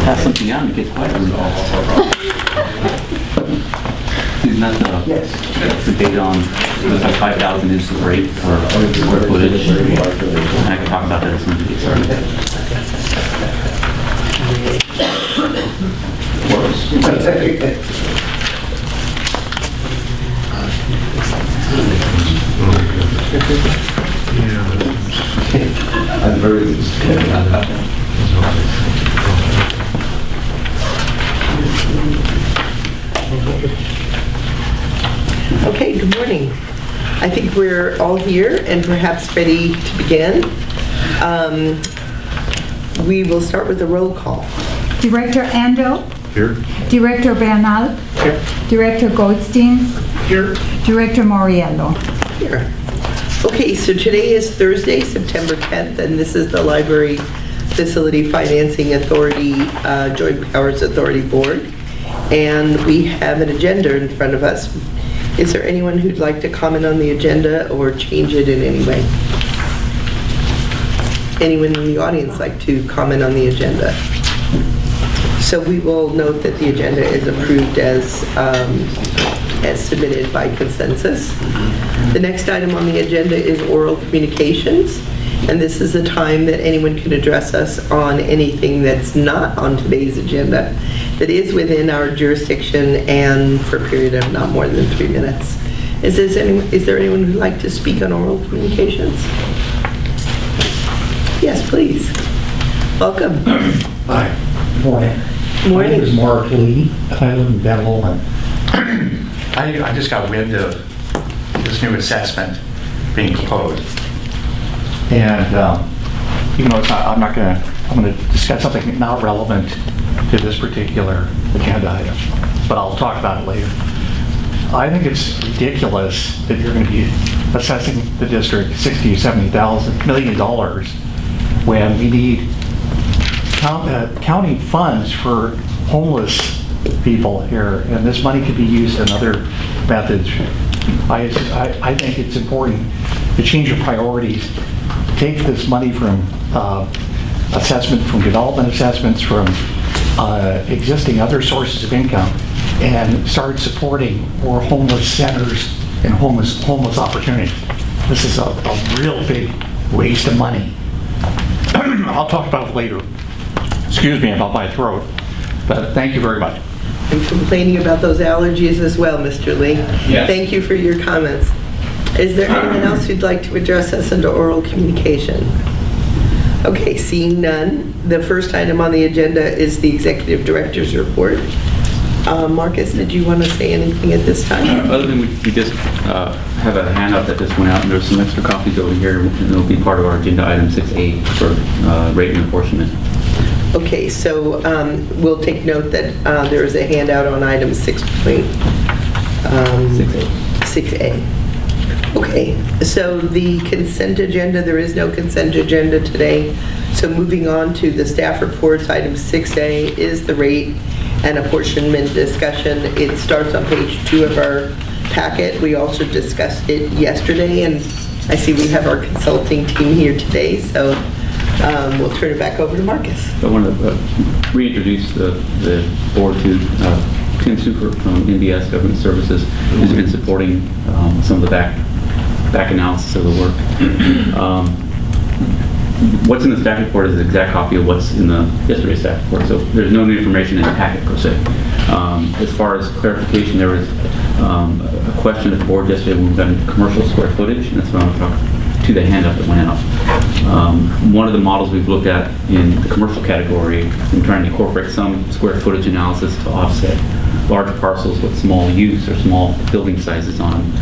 pass something out and it gets quiet. Isn't that the data on, it was like 5,000 is the rate for square footage? And I can talk about that as soon as we get I'm very Okay, good morning. I think we're all here and perhaps ready to begin. We will start with a roll call. Director Ando. Here. Director Bernal. Here. Director Goldstein. Here. Director Moriello. Here. Okay, so today is Thursday, September 10th, and this is the Library Facility Financing Authority, Joint Powers Authority Board. And we have an agenda in front of us. Is there anyone who'd like to comment on the agenda or change it in any way? Anyone in the audience like to comment on the agenda? So we will note that the agenda is approved as submitted by consensus. The next item on the agenda is oral communications, and this is the time that anyone can address us on anything that's not on today's agenda that is within our jurisdiction and for a period of not more than 3 minutes. Is there anyone who'd like to speak on oral communications? Yes, please. Welcome. Hi. Morning. Morning. My name is Mark Lee. I live in Bethel, and I just got wind of this new assessment being proposed. And even though it's not, I'm going to discuss something not relevant to this particular agenda item, but I'll talk about it later. I think it's ridiculous that you're going to be assessing the district $60 or $70 million when we need county funds for homeless people here, and this money could be used in other methods. I think it's important to change your priorities. Take this money from assessment, from development assessments, from existing other sources of income, and start supporting more homeless centers and homeless opportunities. This is a real big waste of money. I'll talk about it later. Excuse me about my throat, but thank you very much. I'm complaining about those allergies as well, Mr. Lee. Yes. Thank you for your comments. Is there anyone else who'd like to address us under oral communication? Okay, seeing none, the first item on the agenda is the Executive Director's Report. Marcus, did you want to say anything at this time? Other than we just have a handout that just went out, and there's some extra copies over here, and it'll be part of our agenda item 6A for rate and apportionment. Okay, so we'll take note that there is a handout on item 6A. Okay, so the consent agenda, there is no consent agenda today. So moving on to the staff reports, item 6A is the rate and apportionment discussion. It starts on page 2 of our packet. We also discussed it yesterday, and I see we have our consulting team here today, so we'll turn it back over to Marcus. I want to reintroduce the board to Tim Super from NBS Government Services, who's been supporting some of the back analysis of the work. What's in the staff report is the exact copy of what's in the yesterday's staff report, so there's no new information in the packet per se. As far as clarification, there was a question at the board yesterday when we got into commercial square footage, and that's what I'm talking to the handout that went out. One of the models we've looked at in the commercial category, in trying to incorporate some square footage analysis to offset large parcels with small use or small building sizes on them,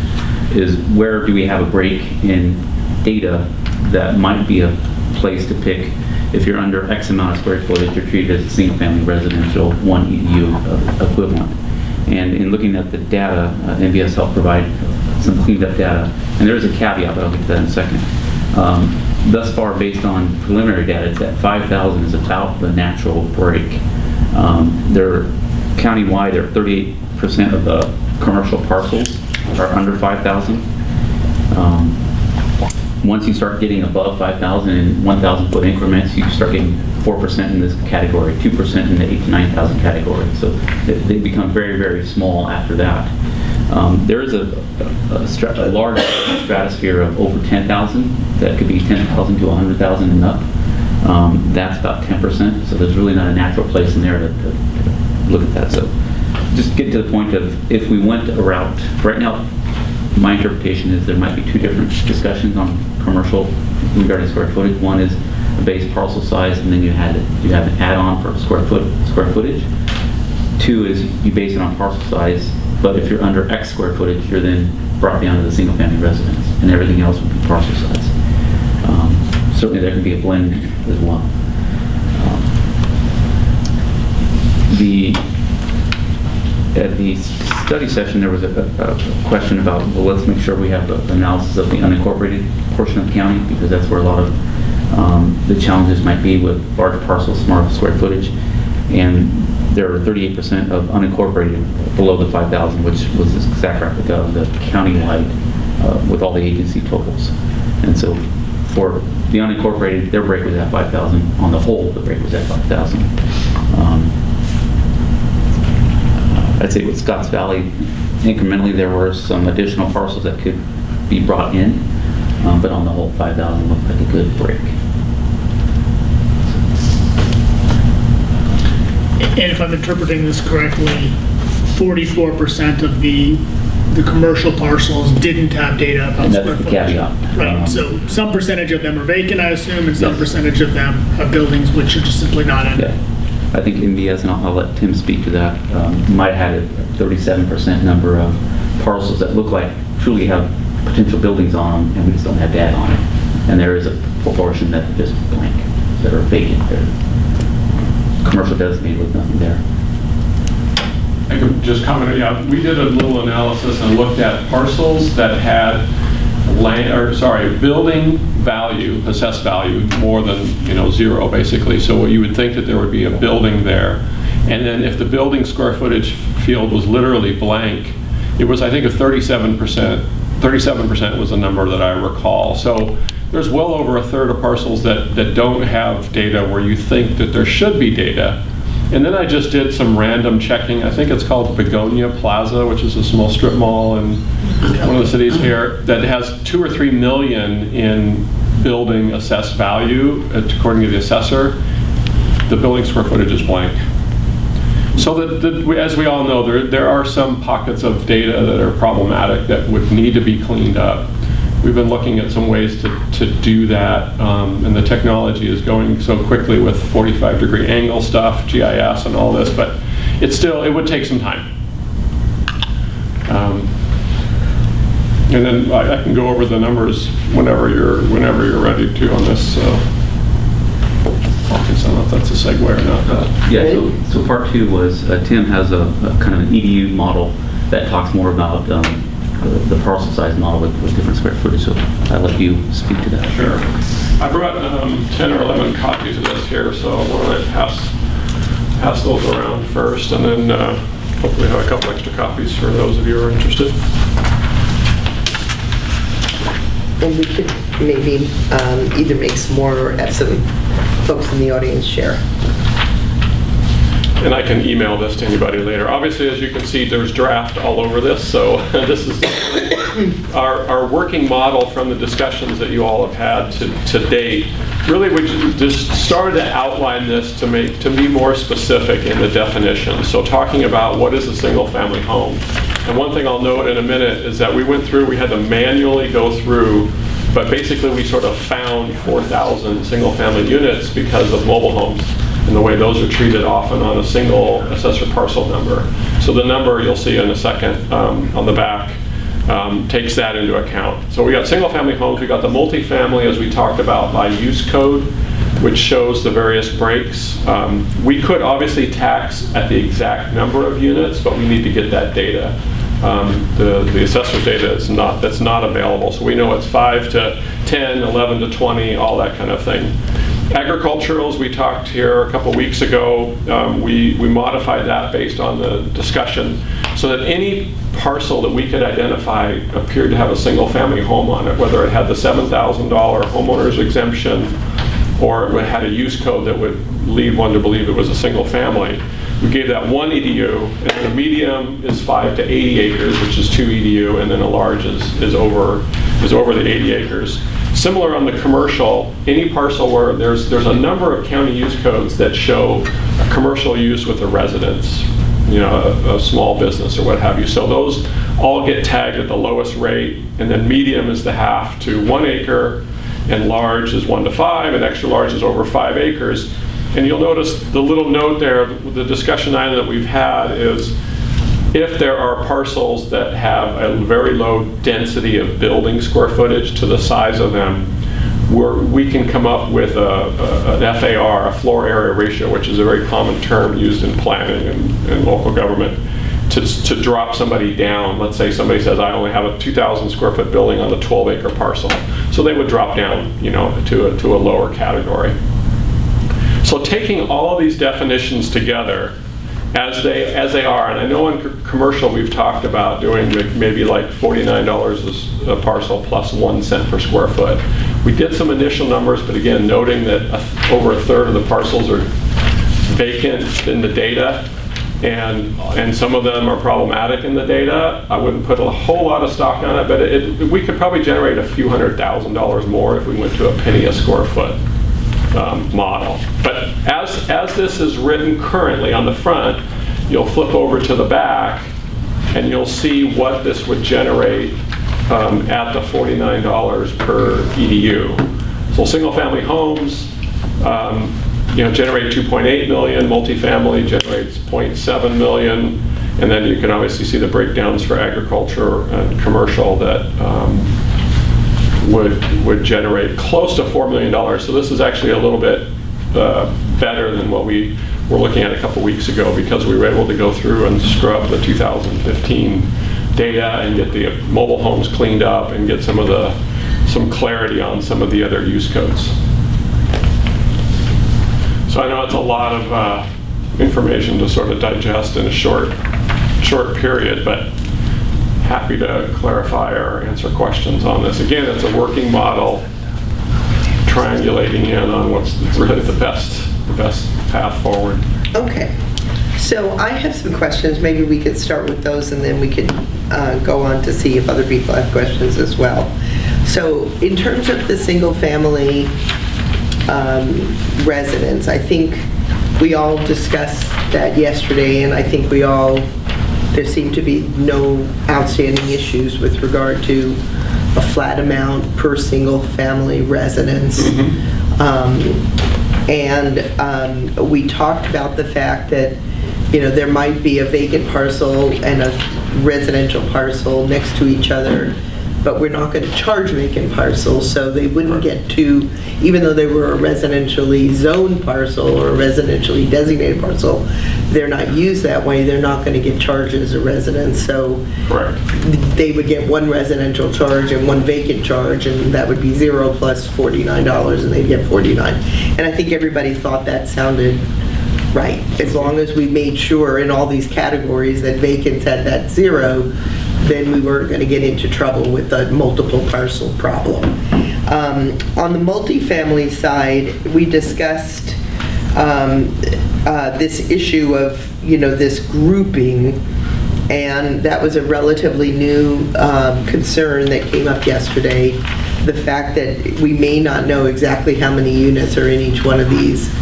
is where do we have a break in data that might be a place to pick. If you're under X amount of square footage, you're treated as a single-family residential, 1 EDU equivalent. And in looking at the data, NBS helped provide some cleaned up data. And there is a caveat, but I'll get to that in a second. Thus far, based on preliminary data, it's at 5,000 is about the natural break. They're countywide, 38% of the commercial parcels are under 5,000. Once you start getting above 5,000 in 1,000 foot increments, you start getting 4% in this category, 2% in the 8 to 9,000 category. So they become very, very small after that. There is a large stratosphere of over 10,000 that could be 10,000 to 100,000 and up. That's about 10%, so there's really not a natural place in there to look at that. So just get to the point of, if we went a route, right now, my interpretation is there might be two different discussions on commercial regarding square footage. One is a base parcel size, and then you have an add-on for square footage. Two is you base it on parcel size, but if you're under X square footage, you're then brought down to the single-family residence, and everything else would be parcel size. Certainly there can be a blend as well. At the study session, there was a question about, well, let's make sure we have the analysis of the unincorporated portion of the county, because that's where a lot of the challenges might be with large parcels, small square footage. And there are 38% of unincorporated below the 5,000, which was the exact replica of the countywide with all the agency totals. And so for the unincorporated, their break was at 5,000. On the whole, the break was at 5,000. I'd say with Scotts Valley, incrementally there were some additional parcels that could be brought in, but on the whole, 5,000 looked like a good break. And if I'm interpreting this correctly, 44% of the commercial parcels didn't have data about And that's square the footage. caveat. Right, so some percentage of them are vacant, I assume, and some Yes. percentage of them have buildings which are just simply not in. Yeah, I think MBS, and I'll let Tim speak to that, might have had a 37% number of parcels that look like truly have potential buildings on them, and we just don't have data on it. And there is a proportion that are just blank, that are vacant. They're commercial designated with nothing there. I could just comment, yeah, we did a little analysis and looked at parcels that had building value, assessed value, more than, zero, basically. So you would think that there would be a building there. And then if the building square footage field was literally blank, it was, I think, a 37%. 37% was the number that I recall. So there's well over a third of parcels that don't have data where you think that there should be data. And then I just did some random checking. I think it's called Begonia Plaza, which is a small strip mall in one of the cities here, that has 2 or 3 million in building assessed value, according to the assessor. The building square footage is blank. So that as we all know, there are some pockets of data that are problematic that would need to be cleaned up. We've been looking at some ways to do that, and the technology is going so quickly with 45-degree angle stuff, GIS and all this, but it would take some time. And then I can go over the numbers whenever you're ready to on this. I don't know if that's a segue or not. Yeah, so part two was, Tim has a kind of an EDU model that talks more about the parcel size model with different square footage, so I'll let you speak to that. Sure. I brought 10 or 11 copies of this here, so why don't I pass those around first, and then hopefully have a couple extra copies for those of you who are interested. And we could maybe either make some more or have some folks in the audience share. And I can email this to anybody later. Obviously, as you can see, there's draft all over this, so this is our working model from the discussions that you all have had to date. Really, we just started to outline this to be more specific in the definition. So talking about what is a single-family home. And one thing I'll note in a minute is that we had to manually go through, but basically we sort of found 4,000 single-family units because of mobile homes and the way those are treated often on a single assessor parcel number. So the number you'll see in a second on the back takes that into account. So we got single-family homes, we got the multifamily, as we talked about, by use code, which shows the various breaks. We could obviously tax at the exact number of units, but we need to get that data. The assessor's data that's not available. So we know it's 5 to 10, 11 to 20, all that kind of thing. Agriculturals, we talked here a couple weeks ago. We modified that based on the discussion so that any parcel that we could identify appeared to have a single family home on it, whether it had the $7,000 homeowner's exemption or it had a use code that would lead one to believe it was a single family, we gave that 1 EDU, and then a medium is 5 to 80 acres, which is 2 EDU, and then a large is over the 80 acres. Similar on the commercial, any parcel where there's a number of county use codes that show a commercial use with a residence, a small business or what have you. So those all get tagged at the lowest rate, and then medium is the half to 1 acre, and large is 1 to 5, and extra large is over 5 acres. And you'll notice the little note there, the discussion item that we've had is if there are parcels that have a very low density of building square footage to the size of them, we can come up with an FAR, a floor area ratio, which is a very common term used in planning and local government, to drop somebody down. Let's say somebody says, I only have a 2,000 square foot building on the 12-acre parcel. So they would drop down, to a lower category. So taking all of these definitions together as they are, and I know in commercial we've talked about doing maybe like $49 a parcel plus 1 cent per square foot. We did some initial numbers, but again, noting that over a third of the parcels are vacant in the data, and some of them are problematic in the data. I wouldn't put a whole lot of stock on it, but we could probably generate a few $100,000 more if we went to a penny a square foot model. But as this is written currently on the front, you'll flip over to the back and you'll see what this would generate at the $49 per EDU. So single family homes generate 2.8 million, multifamily generates 0.7 million, and then you can obviously see the breakdowns for agriculture and commercial that would generate close to $4 million. So this is actually a little bit better than what we were looking at a couple weeks ago, because we were able to go through and scrub the 2015 data and get the mobile homes cleaned up and get some clarity on some of the other use codes. So I know it's a lot of information to sort of digest in a short period, but happy to clarify or answer questions on this. Again, it's a working model, triangulating in on what's really the best path forward. Okay. So I have some questions. Maybe we could start with those, and then we can go on to see if other people have questions as well. So in terms of the single-family residence, I think we all discussed that yesterday, and I think there seem to be no outstanding issues with regard to a flat amount per single-family residence. And we talked about the fact that there might be a vacant parcel and a residential parcel next to each other, but we're not going to charge vacant parcels, so they wouldn't get to, even though they were a residentially zoned parcel or a residentially designated parcel, they're not used that way, they're not going to get charged as a residence. So Correct. They would get one residential charge and one vacant charge, and that would be 0 plus $49, and they'd get $49. And I think everybody thought that sounded right, as long as we made sure in all these categories that vacants had that 0, then we weren't going to get into trouble with the multiple parcel problem. On the multifamily side, we discussed this issue of, this grouping, and that was a relatively new concern that came up yesterday. The fact that we may not know exactly how many units are in each one of these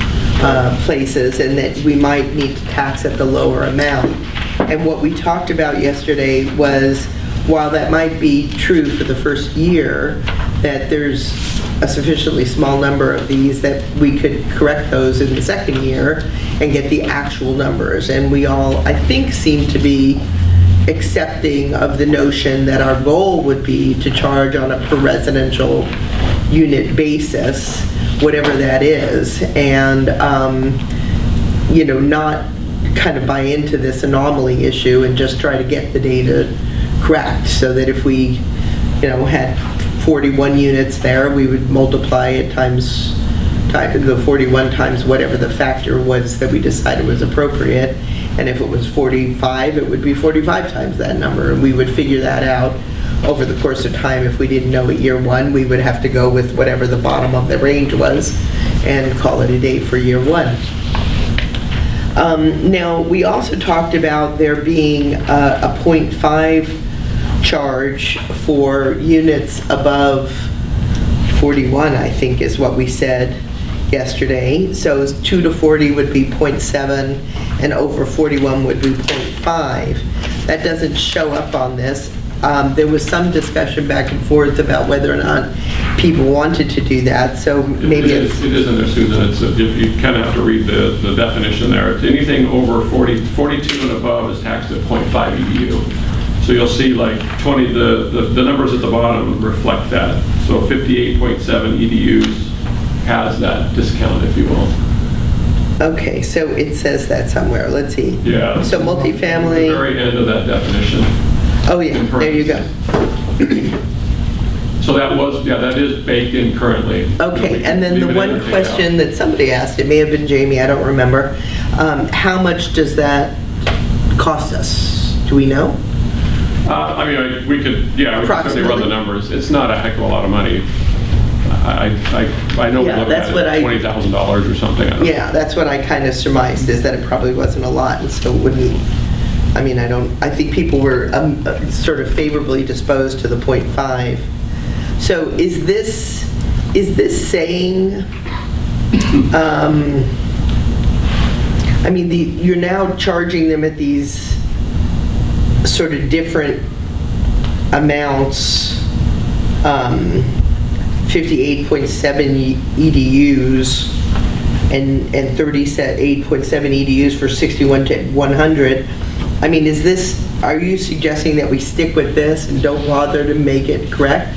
places, and that we might need to tax at the lower amount. And what we talked about yesterday was, while that might be true for the first year, that there's a sufficiently small number of these that we could correct those in the second year and get the actual numbers. And we all, I think, seem to be accepting of the notion that our goal would be to charge on a per residential unit basis, whatever that is, and not kind of buy into this anomaly issue and just try to get the data correct, so that if we had 41 units there, we would multiply it times the 41 times whatever the factor was that we decided was appropriate, and if it was 45, it would be 45 times that number, and we would figure that out over the course of time. If we didn't know at year 1, we would have to go with whatever the bottom of the range was and call it a day for year one. Now, we also talked about there being a .5 charge for units above 41, I think is what we said yesterday. So 2 to 40 would be .7, and over 41 would be .5. That doesn't show up on this. There was some discussion back and forth about whether or not people wanted to do that, so maybe It is in there, Susan. It's, you kind of have to read the definition there. It's anything over 42 and above is taxed at .5 EDU. So you'll see like 20, the numbers at the bottom reflect that. So 58.7 EDUs has that discount, if you will. Okay, so it says that somewhere. Let's see. Yeah. So multifamily. The very end of that definition. Oh, yeah, there you go. So that is baked in currently. Okay, and then Leave the it in one or take it question out. that somebody asked, it may have been Jamie, I don't remember, how much does that cost us? Do we know? I mean, we could certainly run Approximately. the numbers. It's not a heck of a lot of money. I know we Yeah, looked that's at what it, $20,000 or something. I don't know. Yeah, that's what I kind of surmised, is that it probably wasn't a lot, and so it wouldn't, I mean, I think people were sort of favorably disposed to the .5. So is this saying, I mean, you're now charging them at these sort of different amounts, 58.7 EDUs and 38.7 EDUs for 61 to 100. I mean, are you suggesting that we stick with this and don't bother to make it correct?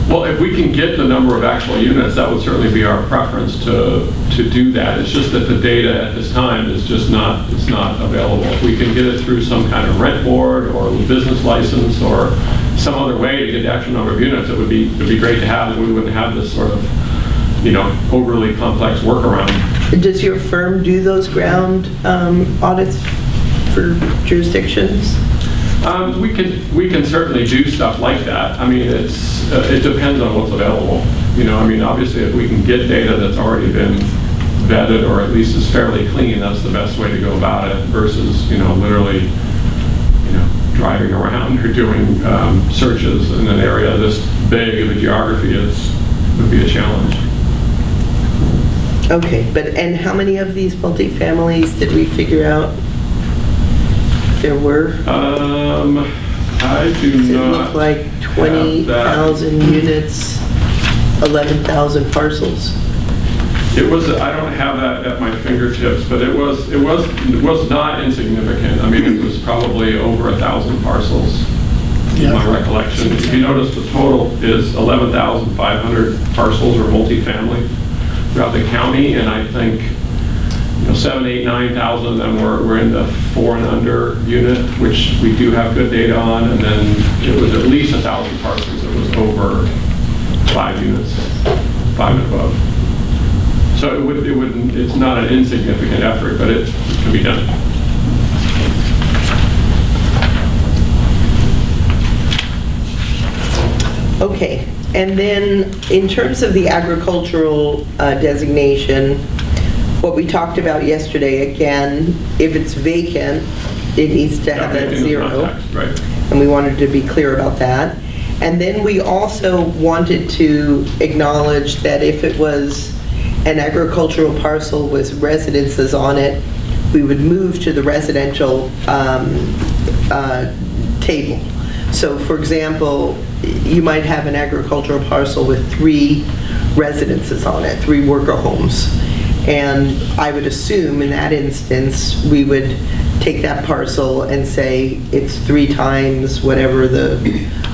Well, if we can get the number of actual units, that would certainly be our preference to do that. It's just that the data at this time is just not, it's not available. If we can get it through some kind of rent board or business license or some other way to get the actual number of units, it would be great to have, and we wouldn't have this sort of, overly complex workaround. Does your firm do those ground audits for jurisdictions? We can certainly do stuff like that. I mean, it depends on what's available. I mean, obviously, if we can get data that's already been vetted or at least is fairly clean, that's the best way to go about it versus, literally, driving around or doing searches in an area this big of a geography would be a challenge. Okay, and how many of these multifamilies did we figure out there were? I do Does it not. look like 20,000 units, 11,000 parcels? It was. I don't have that at my fingertips, but it was not insignificant. I mean, it was probably over 1,000 parcels. Yeah. In my recollection. If you notice, the total is 11,500 parcels or multifamily throughout the county, and I think 7,000, 8,000, 9,000 of them were in the 4 and under unit, which we do have good data on, and then it was at least 1,000 parcels that was over 5 units, 5 and above. So it's not an insignificant effort, but it can be done. Okay, and then in terms of the agricultural designation, what we talked about yesterday, again, if it's vacant, it needs to have that Everything is not 0. taxed, right. And we wanted to be clear about that. And then we also wanted to acknowledge that if it was an agricultural parcel with residences on it, we would move to the residential table. So for example, you might have an agricultural parcel with 3 residences on it, 3 worker homes. And I would assume in that instance, we would take that parcel and say it's 3 times whatever the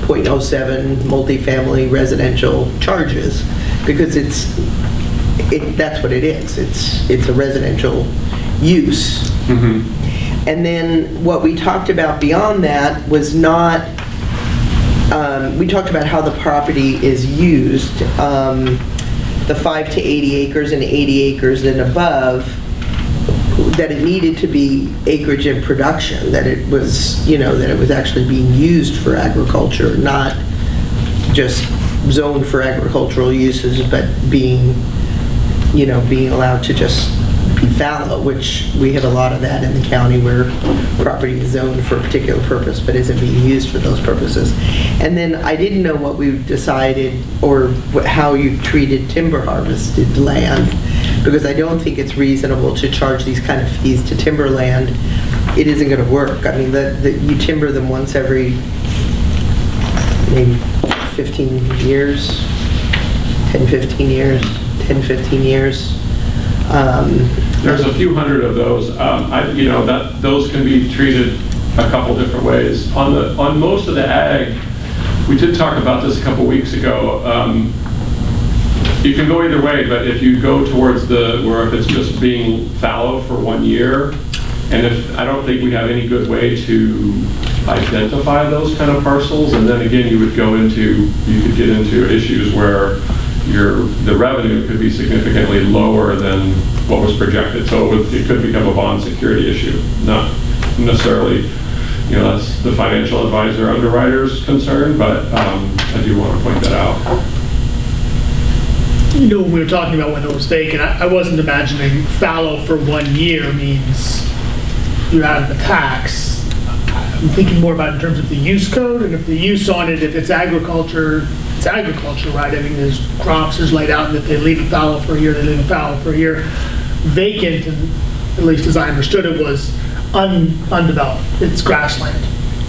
.07 multifamily residential charges, because that's what it is. It's a residential use. Mm-hmm. And then what we talked about beyond that was not, we talked about how the property is used, the 5 to 80 acres and 80 acres and above, that it needed to be acreage in production, that it was, that it was actually being used for agriculture, not just zoned for agricultural uses, but being being allowed to just be fallow, which we have a lot of that in the county where property is zoned for a particular purpose but isn't being used for those purposes. And then I didn't know what we decided or how you treated timber harvested land, because I don't think it's reasonable to charge these kind of fees to timberland. It isn't going to work. I mean, you timber them once every maybe 15 years, 10, 15 years, 10, 15 years. There's a few hundred of those. Those can be treated a couple different ways. On most of the ag, we did talk about this a couple weeks ago. You can go either way, but if you go towards where if it's just being fallow for 1 year, and I don't think we have any good way to identify those kind of parcels, and then again, you could get into issues where the revenue could be significantly lower than what was projected. So it could become a bond security issue, not necessarily, that's the financial advisor underwriter's concern, but I do want to point that out. When we were talking about when it was vacant, I wasn't imagining fallow for 1 year means you're out of the tax. I'm thinking more about in terms of the use code, and if the use on it, if it's agriculture, it's agriculture, right? I mean, there's crops, there's laid out, and if they leave it fallow for a year, they leave it fallow for a year. Vacant, and at least as I understood it, was undeveloped. It's grassland,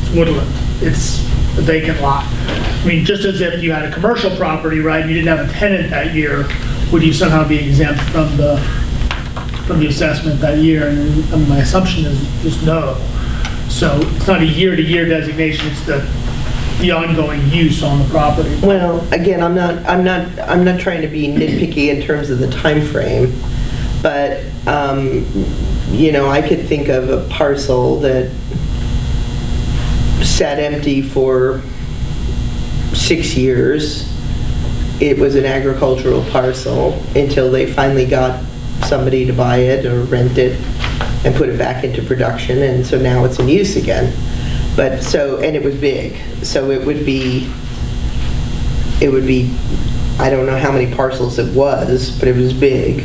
it's woodland, it's a vacant lot. I mean, just as if you had a commercial property, right, you didn't have a tenant that year, would you somehow be exempt from the assessment that year? And my assumption is just no. So it's not a year-to-year designation, it's the ongoing use on the property. Well, again, I'm not trying to be nitpicky in terms of the time frame, but I could think of a parcel that sat empty for 6 years. It was an agricultural parcel until they finally got somebody to buy it or rent it and put it back into production, and so now it's in use again. And it was big, so it would be, I don't know how many parcels it was, but it was big.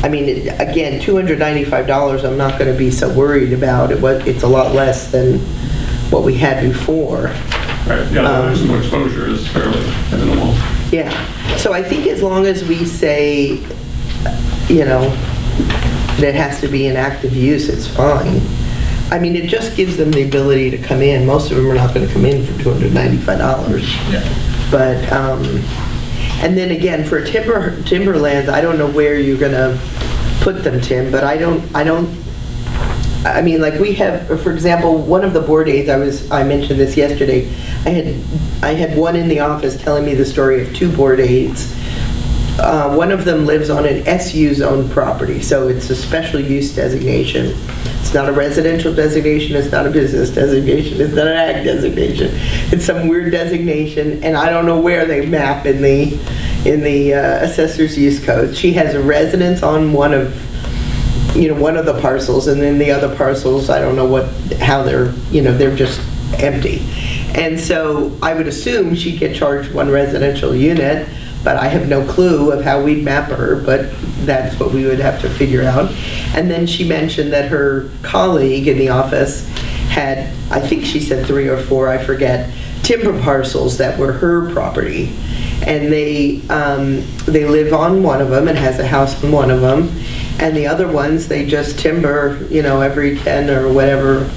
I mean, again, $295, I'm not going to be so worried about. It's a lot less than what we had before. Right, yeah, the maximum exposure is fairly minimal. Yeah, so I think as long as we say, that it has to be an active use, it's fine. I mean, it just gives them the ability to come in. Most of them are not going to come in for $295. Yeah. But, and then again, for timberlands, I don't know where you're going to put them, Tim, but I mean, like we have, for example, one of the board aides, I mentioned this yesterday, I had one in the office telling me the story of 2 board aides. One of them lives on an SU zone property, so it's a special use designation. It's not a residential designation, it's not a business designation, it's not an ag designation. It's some weird designation, and I don't know where they map in the assessor's use code. She has a residence on one of the parcels, and then the other parcels, I don't know how they're just empty. And so I would assume she'd get charged 1 residential unit, but I have no clue of how we'd map her, but that's what we would have to figure out. And then she mentioned that her colleague in the office had, I think she said 3 or 4, I forget, timber parcels that were her property. And they live on one of them and has a house on one of them. And the other ones, they just timber, every 10 or whatever,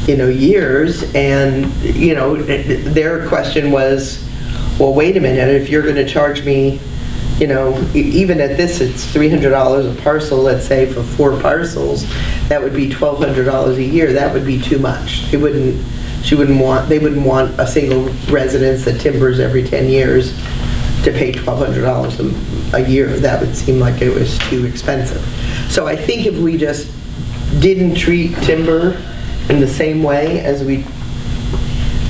years. And, their question was, well, wait a minute, if you're going to charge me, even at this, it's $300 a parcel, let's say, for 4 parcels, that would be $1,200 a year. That would be too much. They wouldn't want a single residence that timbers every 10 years to pay $1,200 a year. That would seem like it was too expensive. So I think if we just didn't treat timber in the same way as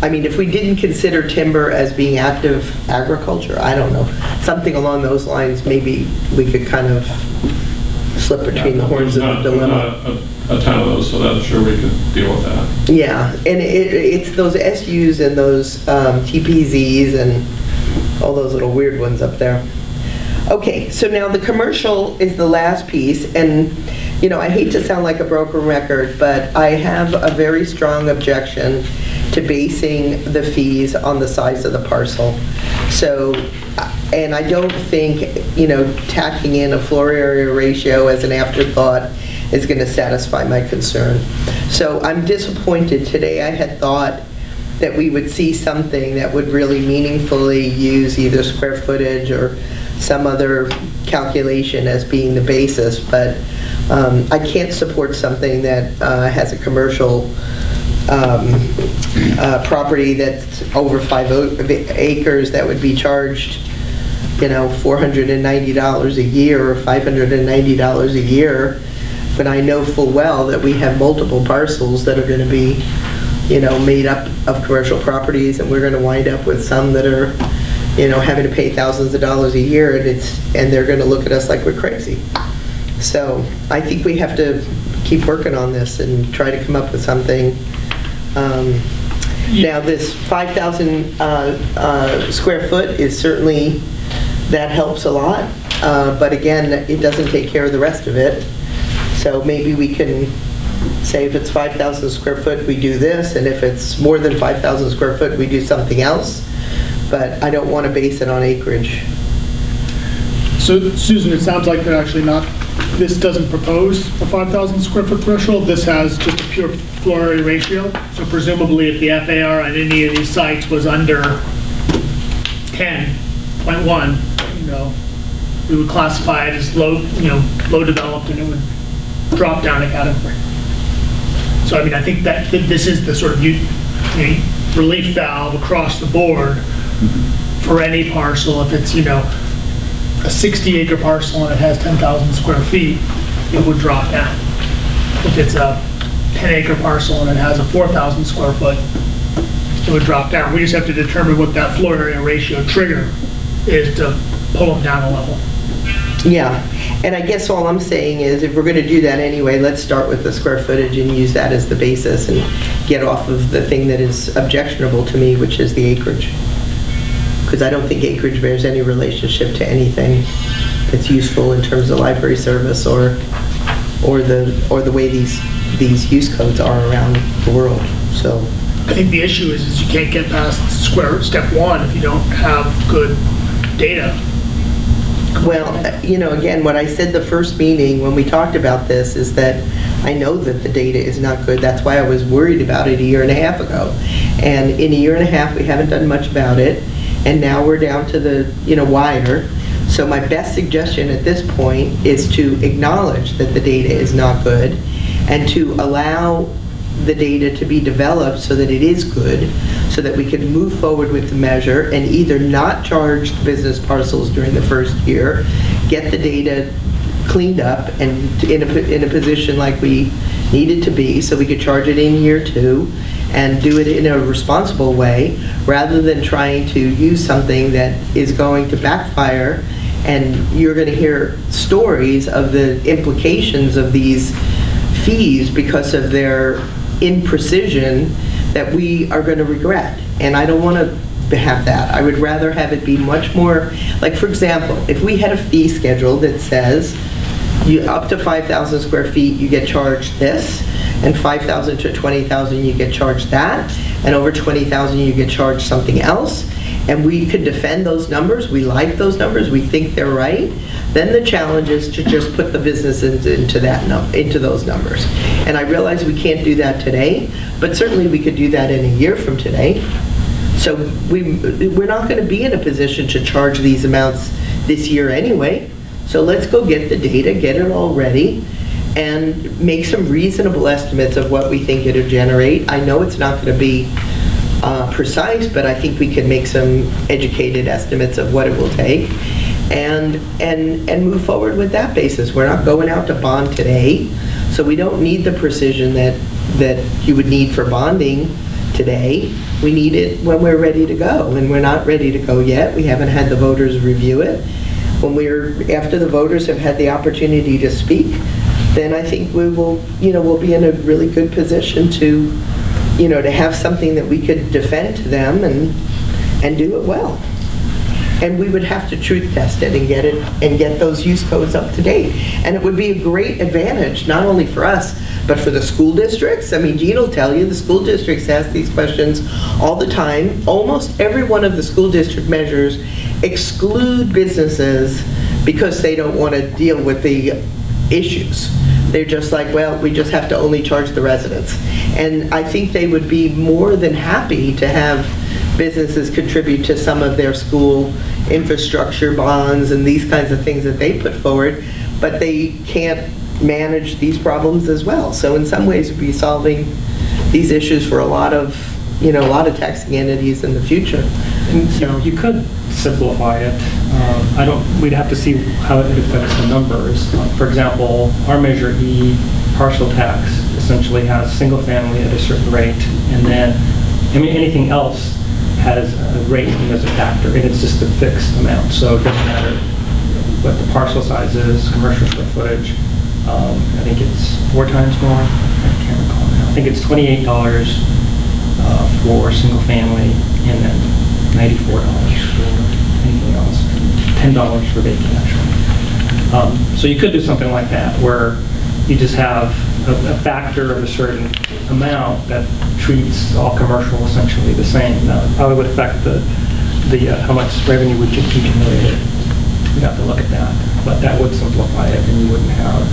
if we didn't consider timber as being active agriculture, I don't know, something along those lines, maybe we could kind of slip between the horns of the dilemma. A ton of those, so I'm sure we could deal with that. Yeah, and it's those SUs and those TPZs and all those little weird ones up there. Okay, so now the commercial is the last piece, and, I hate to sound like a broken record, but I have a very strong objection to basing the fees on the size of the parcel. So, and I don't think, tacking in a floor area ratio as an afterthought is going to satisfy my concern. So I'm disappointed. Today I had thought that we would see something that would really meaningfully use either square footage or some other calculation as being the basis, but I can't support something that has a commercial property that's over 5 acres that would be charged, $490 a year or $590 a year, but I know full well that we have multiple parcels that are going to be, made up of commercial properties, and we're going to wind up with some that are, having to pay thousands of dollars a year, and they're going to look at us like we're crazy. So I think we have to keep working on this and try to come up with something. Now, this 5,000 square foot is certainly, that helps a lot, but again, it doesn't take care of the rest of it. So maybe we can say if it's 5,000 square foot, we do this, and if it's more than 5,000 square foot, we do something else. But I don't want to base it on acreage. So Susan, it sounds like they're actually not, this doesn't propose a 5,000 square foot threshold. This has just a pure floor area ratio. So presumably if the FAR on any of these sites was under 10.1, we would classify it as low, low developed, and it would drop down a category. So I mean, I think that this is the sort of relief valve across the board for any parcel. If it's, a 60-acre parcel and it has 10,000 square feet, it would drop down. If it's a 10-acre parcel and it has a 4,000 square foot, it would drop down. We just have to determine what that floor area ratio trigger is to pull them down a level. Yeah, and I guess all I'm saying is if we're going to do that anyway, let's start with the square footage and use that as the basis and get off of the thing that is objectionable to me, which is the acreage. Because I don't think acreage bears any relationship to anything that's useful in terms of library service or the way these use codes are around the world. So I think the issue is you can't get past step one if you don't have good data. Well, again, what I said the first meeting when we talked about this is that I know that the data is not good. That's why I was worried about it a year and a half ago. And in a year and a half, we haven't done much about it. And now we're down to the, wire. So my best suggestion at this point is to acknowledge that the data is not good and to allow the data to be developed so that it is good, so that we can move forward with the measure and either not charge the business parcels during the first year, get the data cleaned up and in a position like we need it to be so we could charge it in year 2 and do it in a responsible way rather than trying to use something that is going to backfire, and you're going to hear stories of the implications of these fees because of their imprecision that we are going to regret. And I don't want to have that. I would rather have it be much more, like for example, if we had a fee schedule that says you up to 5,000 square feet you get charged this, and 5,000 to 20,000 you get charged that, and over 20,000 you get charged something else, and we could defend those numbers, we like those numbers, we think they're right, then the challenge is to just put the businesses into those numbers. And I realize we can't do that today, but certainly we could do that in a year from today. So we're not going to be in a position to charge these amounts this year anyway. So let's go get the data, get it all ready, and make some reasonable estimates of what we think it'll generate. I know it's not going to be precise, but I think we can make some educated estimates of what it will take, and move forward with that basis. We're not going out to bond today, so we don't need the precision that you would need for bonding today. We need it when we're ready to go, and we're not ready to go yet. We haven't had the voters review it. After the voters have had the opportunity to speak, then I think we will, we'll be in a really good position to, to have something that we could defend to them and do it well. And we would have to truth test it and get those use codes up to date. And it would be a great advantage, not only for us, but for the school districts. I mean, Gene will tell you, the school districts ask these questions all the time. Almost every one of the school district measures exclude businesses because they don't want to deal with the issues. They're just like, well, we just have to only charge the residents. And I think they would be more than happy to have businesses contribute to some of their school infrastructure bonds and these kinds of things that they put forward, but they can't manage these problems as well. So in some ways, we'd be solving these issues for a lot of taxing entities in the future. So You could simplify it. We'd have to see how it affects the numbers. For example, our Measure E partial tax essentially has single family at a certain rate, and then, anything else has a rate and there's a factor, and it's just a fixed amount. So it doesn't matter what the parcel size is, commercial square footage. I think it's 4 times more. I can't recall now. I think it's $28 for single family, and then $94 for anything else, $10 for vacant, actually. So you could do something like that, where you just have a factor of a certain amount that treats all commercial essentially the same. Now, it probably would affect the how much revenue would you accumulate. We'd have to look at that, but that would simplify it, and you wouldn't have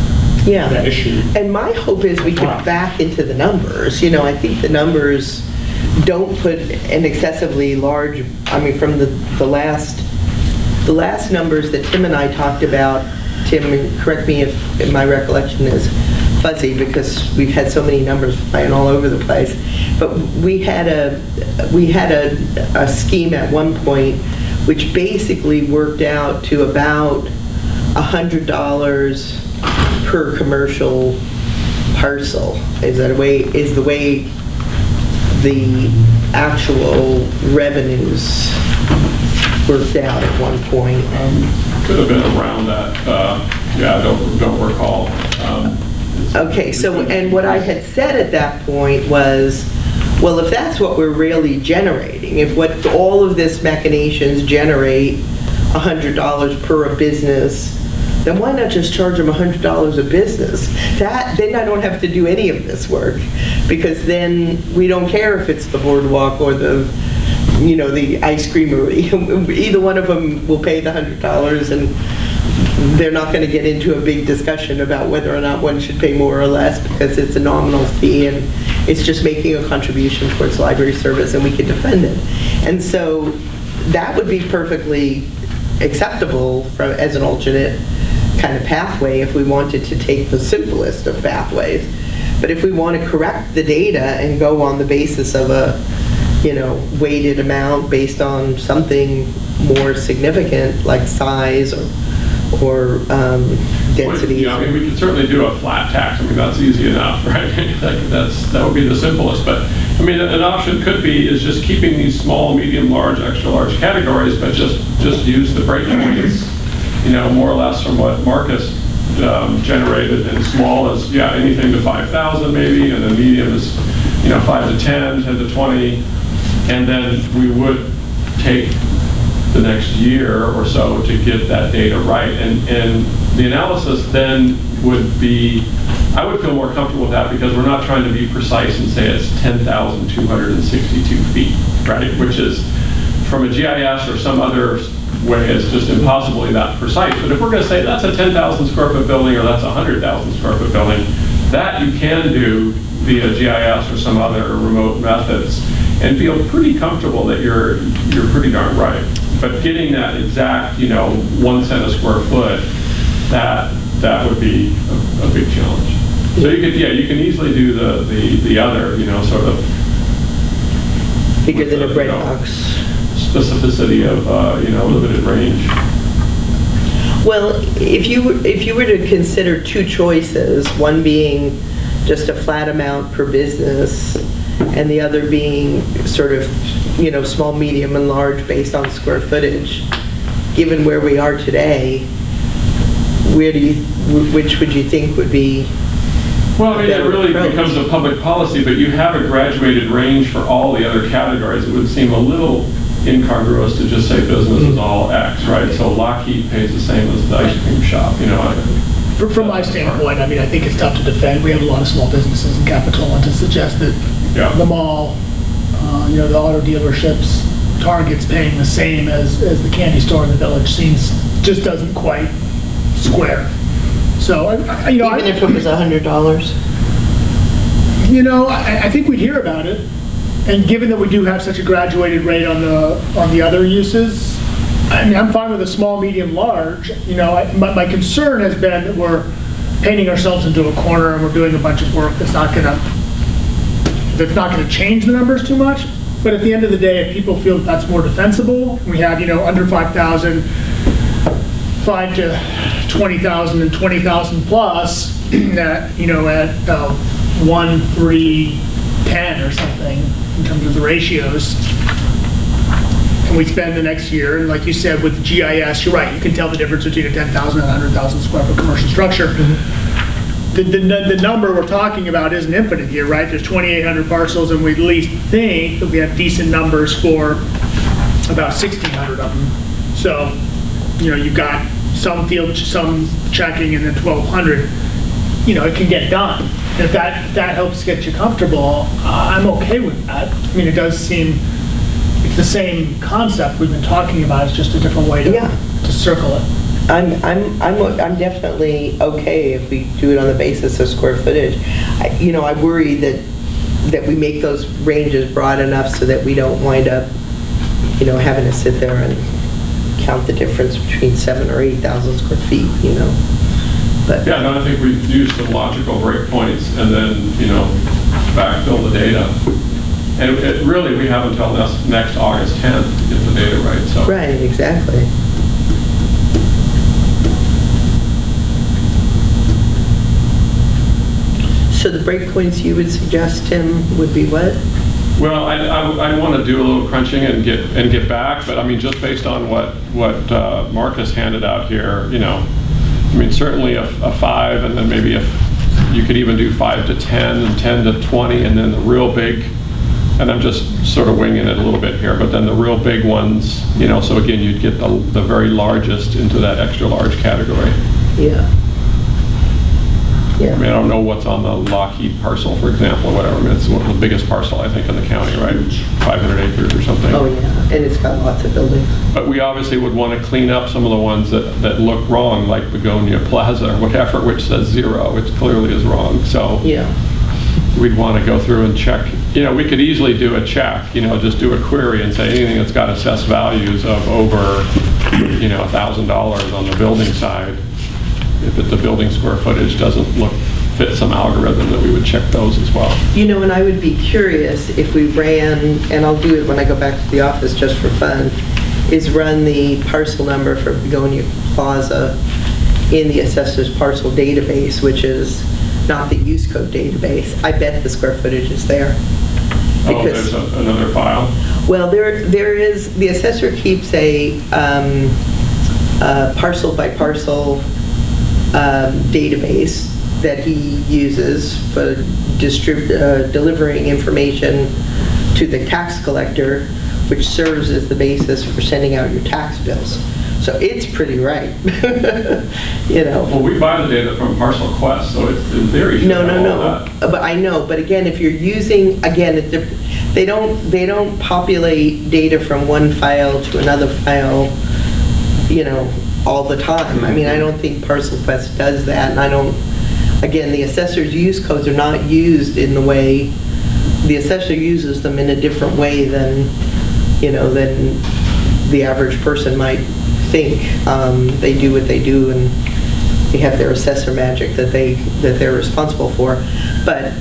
that issue. And my hope is we get back into the numbers. I think the numbers don't put an excessively large, from the last numbers that Tim and I talked about, Tim, correct me if my recollection is fuzzy, because we've had so many numbers flying all over the place, but we had a scheme at one point which basically worked out to about $100 per commercial parcel. Is the way the actual revenues worked out at one point. Could have been around that. I don't recall. Okay, so, and what I had said at that point was, well, if that's what we're really generating, if what all of this machinations generate $100 per a business, then why not just charge them $100 a business? Then I don't have to do any of this work, because then we don't care if it's the boardwalk or the ice creamery. Either one of them will pay the $100, and they're not going to get into a big discussion about whether or not one should pay more or less, because it's a nominal fee and it's just making a contribution towards library service, and we can defend it. And so that would be perfectly acceptable as an alternate kind of pathway if we wanted to take the simplest of pathways. But if we want to correct the data and go on the basis of a weighted amount based on something more significant like size or density. We could certainly do a flat tax. That's easy enough, right? That would be the simplest. But an option could be is just keeping these small, medium, large, extra large categories, but just use the breakpoints, more or less from what Marcus generated. And small is anything to 5,000 maybe, and then medium is 5 to 10, 10 to 20. And then we would take the next year or so to get that data right. And the analysis then would be, I would feel more comfortable with that, because we're not trying to be precise and say it's 10,262 feet, right? Which is, from a GIS or some other way, it's just impossibly that precise. But if we're going to say that's a 10,000 square foot building or that's a 100,000 square foot building, that you can do via GIS or some other remote methods and feel pretty comfortable that you're pretty darn right. But getting that exact, 1 cent a square foot, that would be a big challenge. So you can easily do the other, sort of bigger than a bread box. Specificity of limited range. Well, if you were to consider two choices, one being just a flat amount per business, and the other being sort of, small, medium, and large based on square footage, given where we are today, which would you think would be? Well, it really becomes a public policy, but you have a graduated range for all the other categories. It would seem a little incongruous to just say business is all X, right? So Lockheed pays the same as the ice cream shop, you know. From my standpoint, I mean, I think it's tough to defend. We have a lot of small businesses in Capitola, and to suggest that Yeah. the mall, the auto dealerships, Target's paying the same as the candy store in the village just doesn't quite square. So, Even if it was $100? I think we'd hear about it. And given that we do have such a graduated rate on the other uses, I mean, I'm fine with a small, medium, large. My concern has been that we're painting ourselves into a corner and we're doing a bunch of work that's not going to change the numbers too much. But at the end of the day, if people feel that that's more defensible, we have, under 5,000, 5 to 20,000 and 20,000 plus, that, at 1, 3, 10 or something in terms of the ratios. And we spend the next year, and like you said, with GIS, you're right, you can tell the difference between a 10,000 and 100,000 square foot commercial structure. The number we're talking about isn't infinite here, right? There's 2,800 parcels, and we at least think that we have decent numbers for about 1,600 of them. So, you've got some checking, and then 1,200. It can get done. If that helps get you comfortable, I'm okay with that. I mean, it does seem it's the same concept we've been talking about. It's just a different way to circle it. I'm definitely okay if we do it on the basis of square footage. I worry that we make those ranges broad enough so that we don't wind up, having to sit there and count the difference between 7,000 or 8,000 square feet, But Yeah, no, I think we've used some logical breakpoints and then, backfill the data. And really, we have until next August 10th to get the data right, so. Right, exactly. So the breakpoints you would suggest, Tim, would be what? Well, I want to do a little crunching and get back, but I mean, just based on what Marcus handed out here, certainly a 5, and then maybe you could even do 5 to 10 and 10 to 20, and then the real big, and I'm just sort of winging it a little bit here, but then the real big ones, so again, you'd get the very largest into that extra large category. Yeah. Yeah. I mean, I don't know what's on the Lockheed parcel, for example, or whatever. I mean, it's one of the biggest parcel, I think, in the county, right? 500 acres or something. Oh, yeah, and it's got lots of buildings. But we obviously would want to clean up some of the ones that look wrong, like Begonia Plaza or whatever, which says 0, which clearly is wrong. So Yeah. we'd want to go through and check. We could easily do a check, just do a query and say anything that's got assessed values of over, $1,000 on the building side. If the building square footage doesn't fit some algorithm, that we would check those as well. And I would be curious if we ran, and I'll do it when I go back to the office just for fun, is run the parcel number for Begonia Plaza in the assessor's parcel database, which is not the use code database. I bet the square footage is there. Oh, there's another file? Well, there is, the assessor keeps a parcel by parcel database that he uses for delivering information to the tax collector, which serves as the basis for sending out your tax bills. So it's pretty right. Well, we buy the data from Parcel Quest, so it's, in theory, should have all that. But I know, but again, if you're using, they don't populate data from one file to another file, all the time. I mean, I don't think Parcel Quest does that, and again, the assessor's use codes are not used in the way, the assessor uses them in a different way than the average person might think. They do what they do, and they have their assessor magic that they're responsible for. But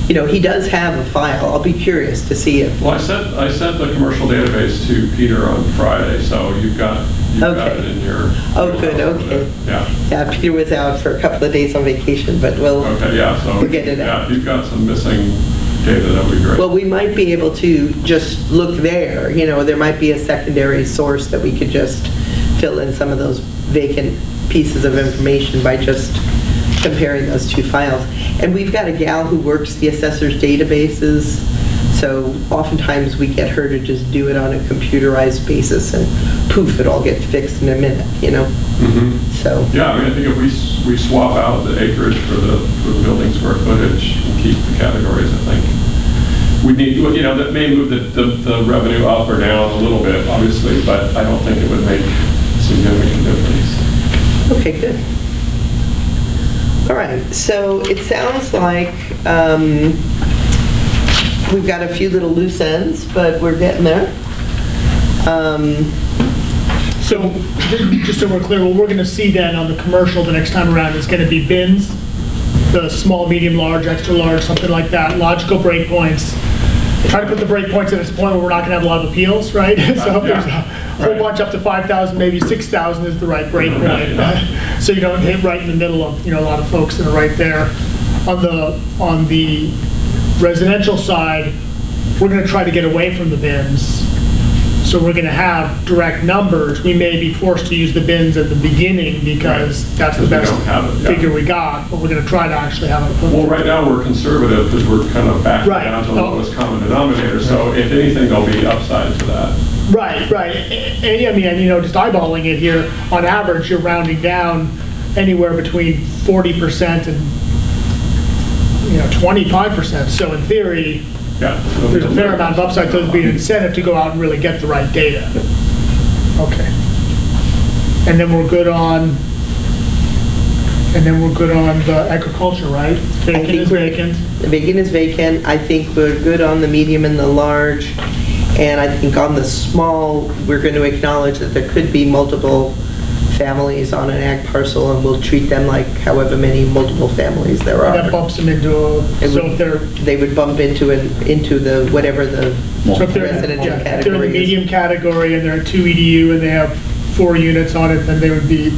he does have a file. I'll be curious to see if. Well, I sent the commercial database to Peter on Friday, so you've got it in your. Oh, good. Okay. Yeah, Peter was out for a couple of days on vacation, but we'll get it out. Yeah, if you've got some missing data, that would be great. Well, we might be able to just look there. There might be a secondary source that we could just fill in some of those vacant pieces of information by just comparing those two files. And we've got a gal who works the assessor's databases, So oftentimes we get her to just do it on a computerized basis and poof, it all gets fixed in a minute, you know? So, Yeah, I mean, I think if we swap out the acreage for the building square footage and keep the categories, I think we need, you know, that may move the revenue up or down a little bit, obviously, but I don't think it would make a significant difference. okay, good. All right, so it sounds like we've got a few little loose ends, but we're getting there. So, just so we're clear, what we're going to see then on the commercial the next time around is going to be bins, the small, medium, large, extra large, something like that, logical breakpoints. Try to put the breakpoints at a point where we're not going to have a lot of appeals, right? So if there's a whole bunch up to 5,000, maybe 6,000 is the right breakpoint. So you don't hit right in the middle of, you know, a lot of folks that are right there. On the residential side, we're going to try to get away from the bins. So we're going to have direct numbers. We may be forced to use the bins at the beginning because that's the best figure we got, but we're going to try to actually have it. Well, right now we're conservative because we're kind of backing down to the lowest common denominator. So if anything, there'll be upside to that. Right. And, I mean, you know, just eyeballing it here, on average, you're rounding down anywhere between 40% and, you know, 25%. So in theory, there's a fair amount of upside, so there'd be an incentive to go out and really get the right data. Okay. And then we're good on the agriculture, right? Vacant is vacant. The vacant is vacant. I think we're good on the medium and the large. And I think on the small, we're going to acknowledge that there could be multiple families on an ag parcel, and we'll treat them like however many multiple families there are. That bumps them into they would bump into the whatever the residential category if they're in the is. medium category and they're 2 EDU and they have 4 units on it, then they would be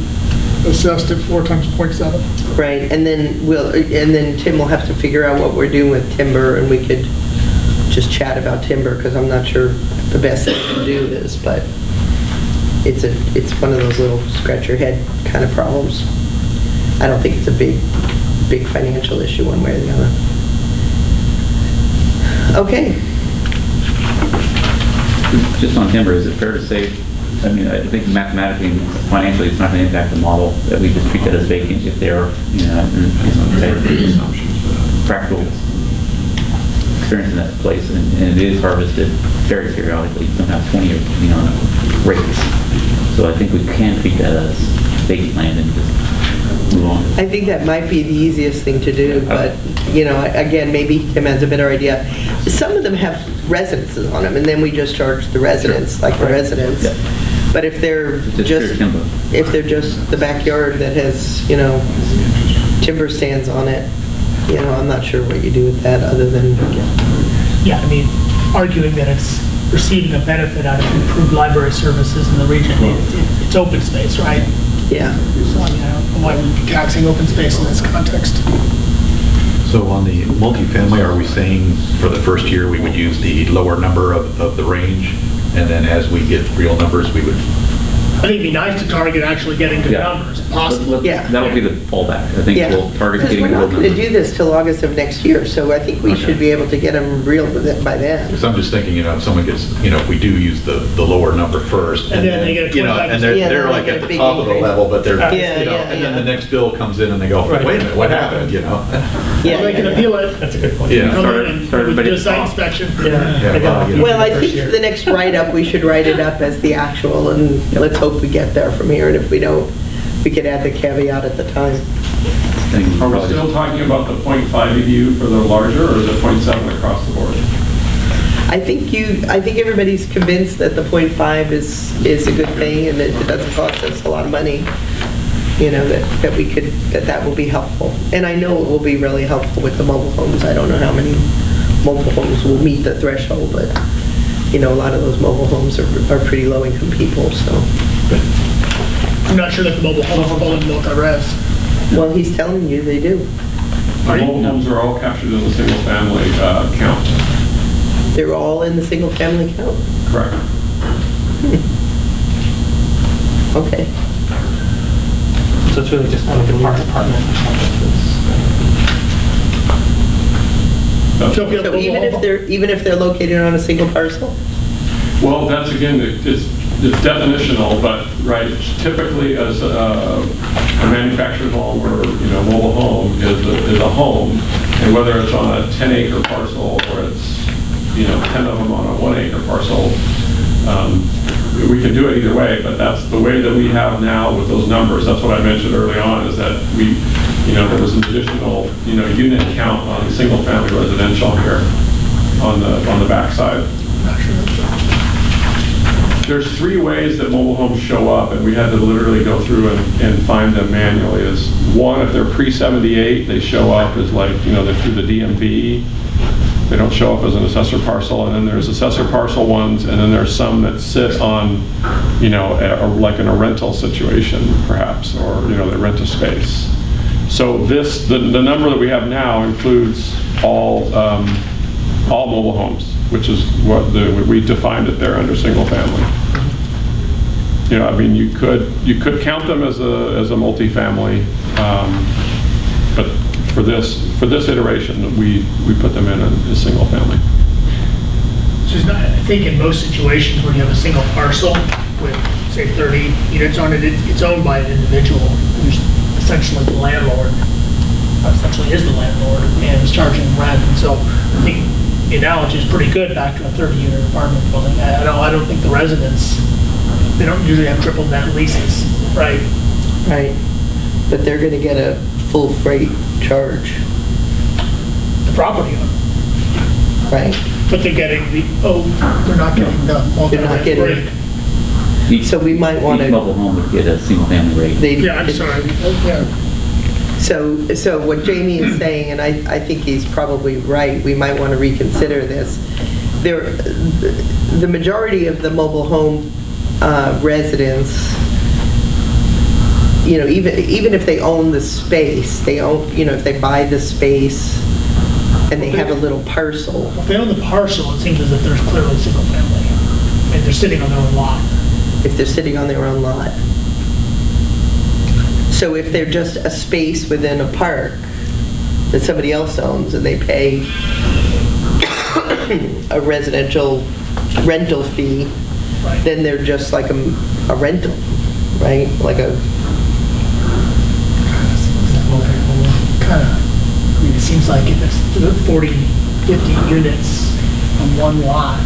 assessed at 4 times 0.7. Right, and then Tim will have to figure out what we're doing with timber, and we could just chat about timber because I'm not sure the best thing to do is, but it's one of those little scratch your head kind of problems. I don't think it's a big financial issue one way or the other. Okay. Just on timber, is it fair to say, I mean, I think mathematically and financially it's not going to impact the model, that we just treat that as vacant if they're, you know, practical experience in that place, and it is harvested very periodically, sometimes 20 or, you know, rates. So I think we can treat that as vacant land and just move on. I think that might be the easiest thing to do, but, you know, again, maybe Tim has a better idea. Some of them have residences on them, and then we just charge the residents, like the residents. Yeah. But if they're just the backyard that has, you know, timber stands on it, you know, I'm not sure what you do with that other than... Yeah, I mean, arguing that it's receiving a benefit out of improved library services in the region, it's open space, right? Yeah. So, I mean, I don't know why we'd be taxing open space in this context. So on the multifamily, are we saying for the first year we would use the lower number of the range, and then as we get real numbers, we would... I think it'd be nice to target actually getting good numbers, if possible. Yeah. That'll be the fallback. I think we'll target getting because we're real not going to numbers. do this till August of next year, so I think we should be able to get them real by then. Because I'm just thinking, you know, if someone gets, you know, if we do use the lower number first, And then they get a you know, 25%. and Yeah, they're then like they at get a the big top of the increase. level, but they're, Yeah, you know, yeah, and then yeah. the next bill comes in and they go, wait a minute, what happened, you know? Yeah. They can appeal it. That's a good point. Yeah. Come in and Start we do a everybody's site off. inspection. Well, I think for the next write-up, we should write it up as the actual, and let's hope we get there from here, and if we don't, we could add the caveat at the time. Are we still talking about the 0.5 EDU for the larger, or is it 0.7 across the board? I think everybody's convinced that the 0.5 is a good thing, and that it doesn't cost us a lot of money, you know, that will be helpful. And I know it will be really helpful with the mobile homes. I don't know how many mobile homes will meet the threshold, but, you know, a lot of those mobile homes are pretty low-income people, so. I'm not sure that the mobile homes fall in multi-res. Well, he's telling you they do. The mobile homes are all captured in the single-family count. They're all in the single-family count? Correct. Okay. So it's really just like an apartment or something. That's So if you So have even if they're located on a single parcel? Well, that's again, it's definitional, but, right, typically as a manufactured home or, mobile home is a home, and whether it's on a 10-acre parcel or it's, 10 of them on a 1-acre parcel, we can do it either way, but that's the way that we have now with those numbers. That's what I mentioned early on, is that we, there was an additional, unit count on single-family residential here on the backside. There's 3 ways that mobile homes show up, and we had to literally go through and find them manually. Is one, if they're pre-78, they show up as like, they're through the DMV. They don't show up as an assessor parcel, and then there's assessor parcel ones, and then there's some that sit on, like in a rental situation, perhaps, or, they rent a space. So the number that we have now includes all mobile homes, which is what we defined it there under single family. You could count them as a multifamily, but for this iteration, we put them in as single family. So I think in most situations where you have a single parcel with, say, 30 units on it, it's owned by an individual who's essentially the landlord, essentially is the landlord, and is charging rent. And so I think the analogy is pretty good back to a 30-unit apartment building. I don't think the residents, they don't usually have triple net leases, right? Right. But they're going to get a full freight charge, The property owner. right? But they're getting they're not getting the They're not multi-rate getting- rate. So we might want Each to. mobile home would get a single-family rate. Yeah, I'm sorry. Yeah. So what Jamie is saying, and I think he's probably right, we might want to reconsider this. The majority of the mobile home residents, even if they own the space, if they buy the space and they have a little parcel. If they own the parcel, it seems as if there's clearly single family. And they're sitting on their own lot. If they're sitting on their own lot. So if they're just a space within a park that somebody else owns and they pay a residential rental fee, Right. then they're just like a rental, right? Like a, It seems like if it's 40, 50 units on one lot,